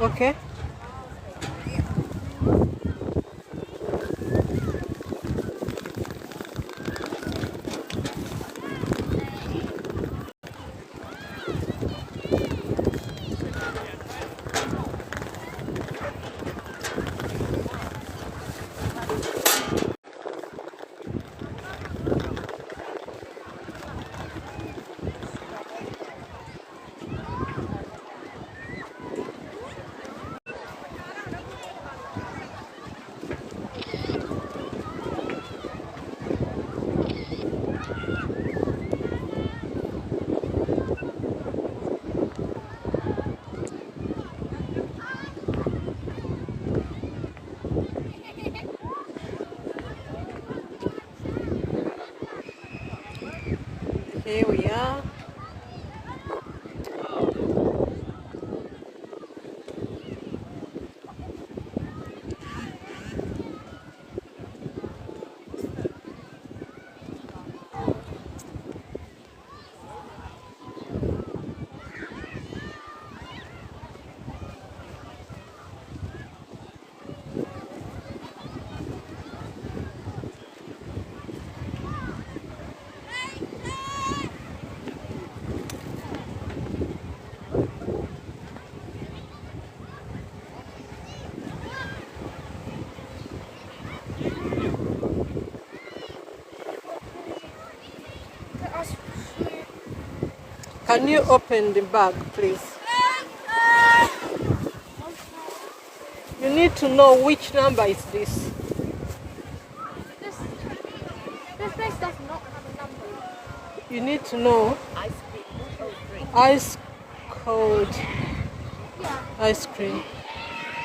Okay. Here we are. Can you open the bag, please? You need to know which number is this. This place does not have a number. You need to know. Ice cold. Yeah. Ice cream.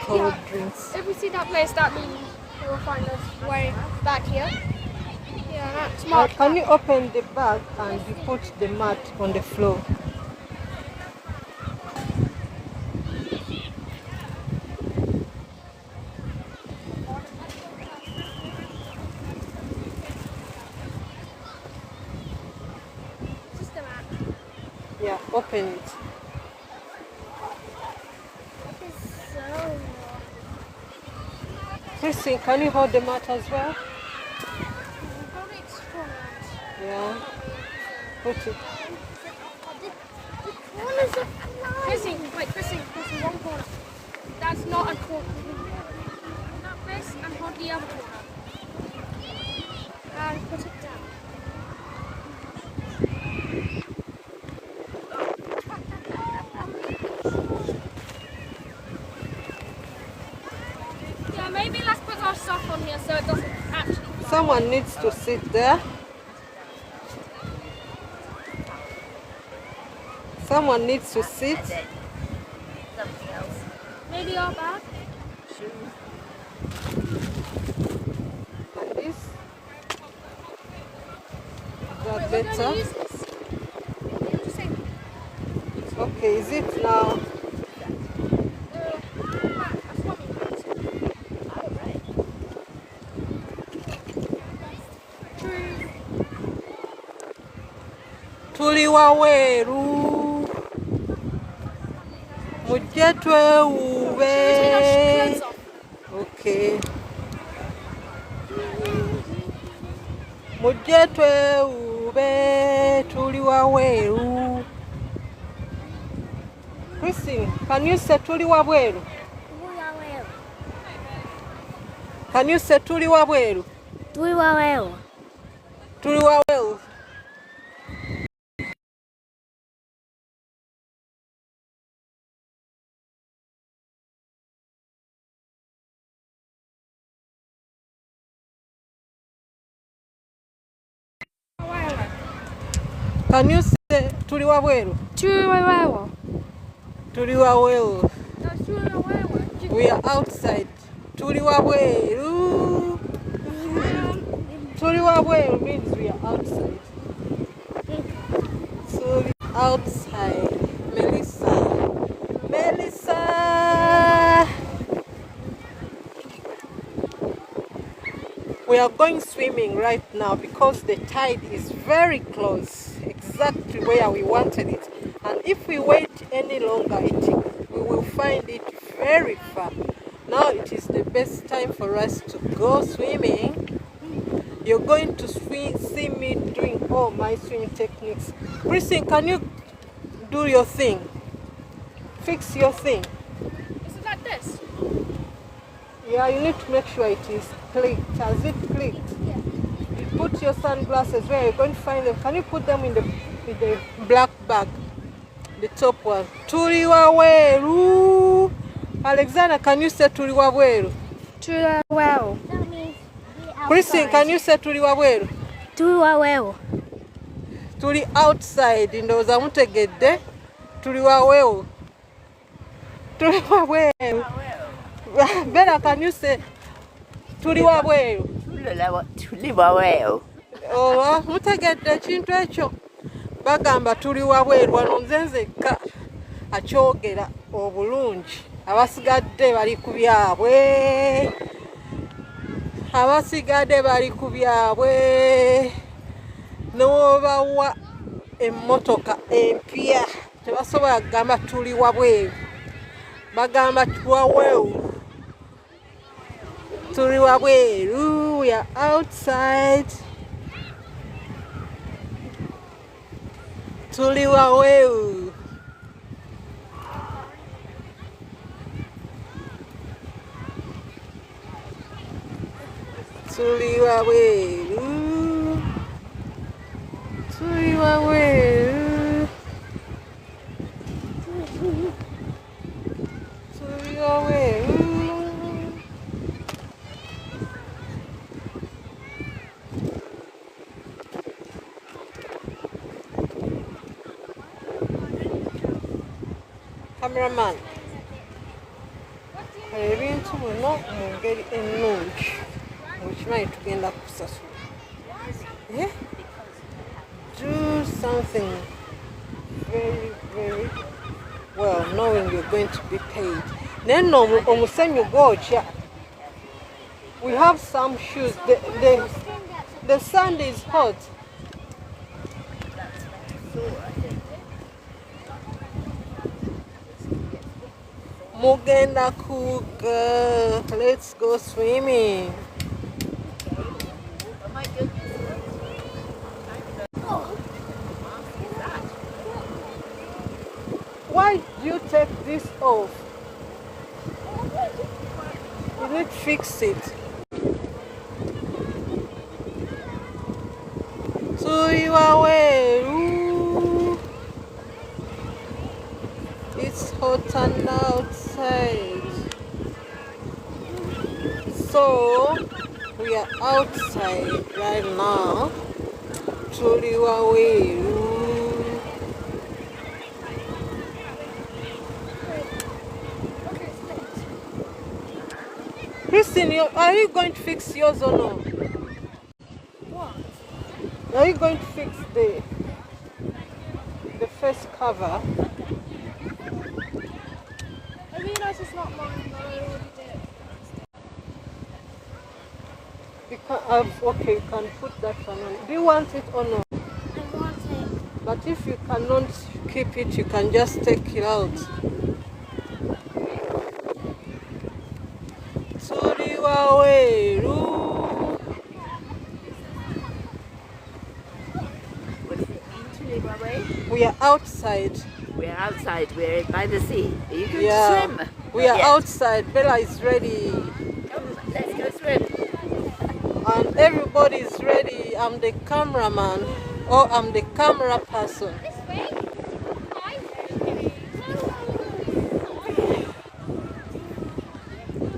Cold drinks. If we see that place, that means we will find us way back here. Yeah, that's marked. Can you open the bag and you put the mat on the floor? Just the map. Yeah, open it. It's so Christine, can you hold the mat as well? Hold it strong. Yeah. Put it. The corners of Chrissy, wait, Chrissy, one corner. That's not a corner. That place and hold the other corner. And put it down. Yeah, maybe let's put our stuff on here so it doesn't actually fly. Someone needs to sit there. Someone needs to sit. Something else. Maybe our bag? Like this. Is that Wait, we're going to better? use this. Just say, Okay, is it now? that's what we want. Alright. Tuli waweru. Mujetwe ube. Take our clothes off. Okay. Mujetwe ube. Tuli waweru. Christine, can you say tuli waweru? Can you say tuli waweru? Tuli waweru. Can you say tuli waweru? Tuli waweru. We are outside. Tuli waweru. Tuli waweru means we are outside. So outside. Melissa. We are going swimming right now because the tide is very close, exactly where we wanted it. And if we wait any longer, we will find it very far. Now it is the best time for us to go swimming. You're going to see me doing all my swimming techniques. Christine, can you do your thing? Fix your thing. Is it like this? Yeah, you need to make sure it is clicked. Has it clicked? Yeah. You put your sunglasses where you're going to find them. Can you put them in the black bag? The top one. Tuli waweru. Alexander, can you say tuli waweru? Well. That means Christine, can you say tuli waweru? Well. Tuli outside. Ndowooza mutegedde. Tuli waweru. Tuli waweru. Bella, can you say tuli waweru? tuli waweru. Oba mutegedde ekintu ekyo. Bagamba tuli wabweru wano nze nzekka akyogera obulungi. Abasigadde bali ku byabwe. Abasigadde bali ku byabwe. N'obawa emmotoka empya tebasobola kugamba tuli wabweru. Bagamba waweru. Tuli wabweru. We are outside. Tuli waweru. Tuli waweru. Tuli waweru. Tuli waweru. Cameraman, ebintu bino mu ngeri ennungi okimanyi tugenda kusasula. Do something very, very well knowing you're going to be paid. Naye nno omusenyu gwokya. We have some shoes. The sand is hot. Mugenda kuga. Let's go swimming. Why do you take this off? You need to fix it. Tuli waweru. It's hot and outside. So we are outside right now. Tuli waweru. Christine, are you going to fix yours or no? What? Are you going to fix the face cover? I realise it's not mine, but I already did. You can okay, you can put that one on. Do you want it or no? I want it. But if you cannot keep it, you can just take it out. Tuli waweru. What does it mean tuli waweru? We are outside. We're outside. We're by the sea. Are you going Yeah, to swim? we are Yes. outside. Bella is ready. Come, let's go swim. And everybody is ready. I'm the cameraman or I'm the camera person. This way?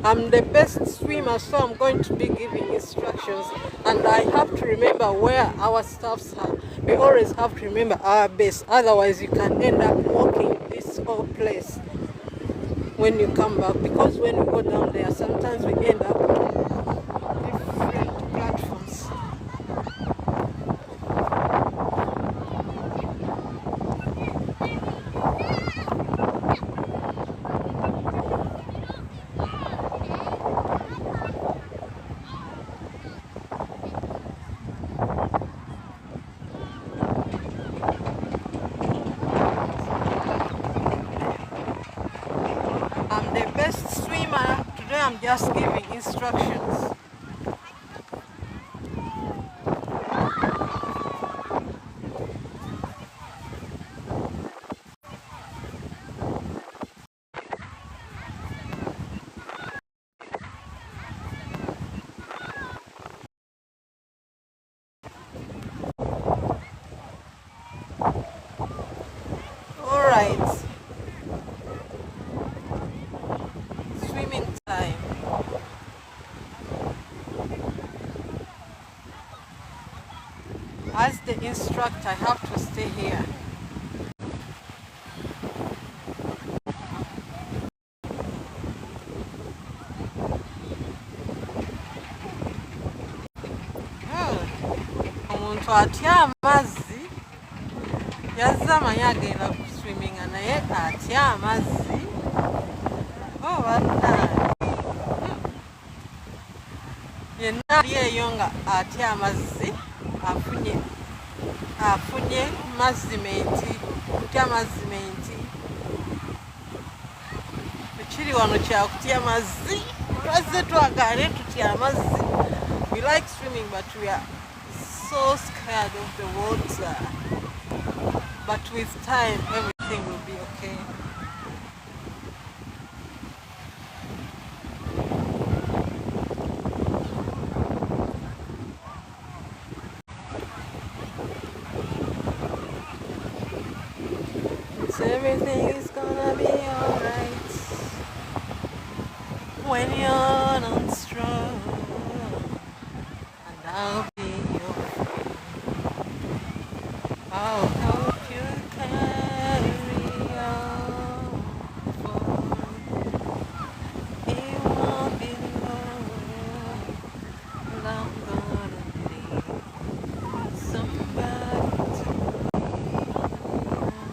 I'm the best swimmer, so I'm going to be giving instructions, and I have to remember where our staffs are. We always have to remember our base, otherwise you can end up walking this whole place when you come back, because when we go down there sometimes we end up on different platforms. a swimmer. Today I'm just giving instructions. Alright, swimming time. As the instructor, I have to stay here. Omuntu atya amazzi yazza amanyi agenda ku swiminga naye atya amazzi. Oh, bannange yenna ali eyo nga atya amazzi afunye mazimenti, kutya mazimenti. Ekiri wano kya kutya mazzi. Bazze twagale tutya amazzi. We like swimming but we are so scared of the water. But with time everything will be okay. So everything is gonna be alright when you're not strong, and I'll be your friend. I'll help you carry on, for it won't be long, and I'm gonna need somebody to lean on.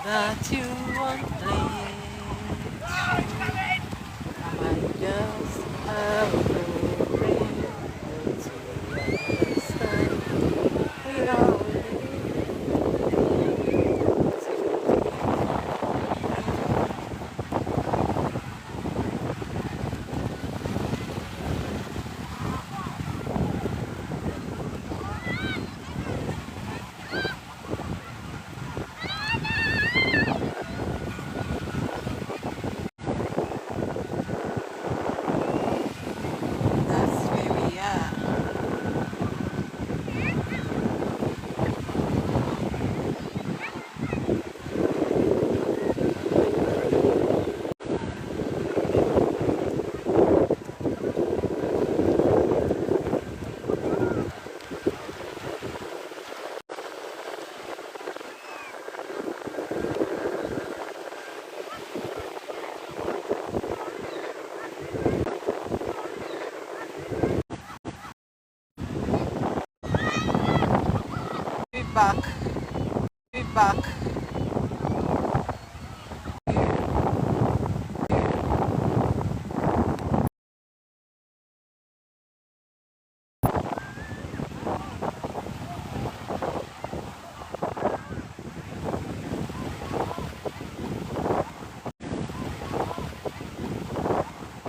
That you won't play it. I might just have a brain to understand we all that's where we are. Be back. Be back.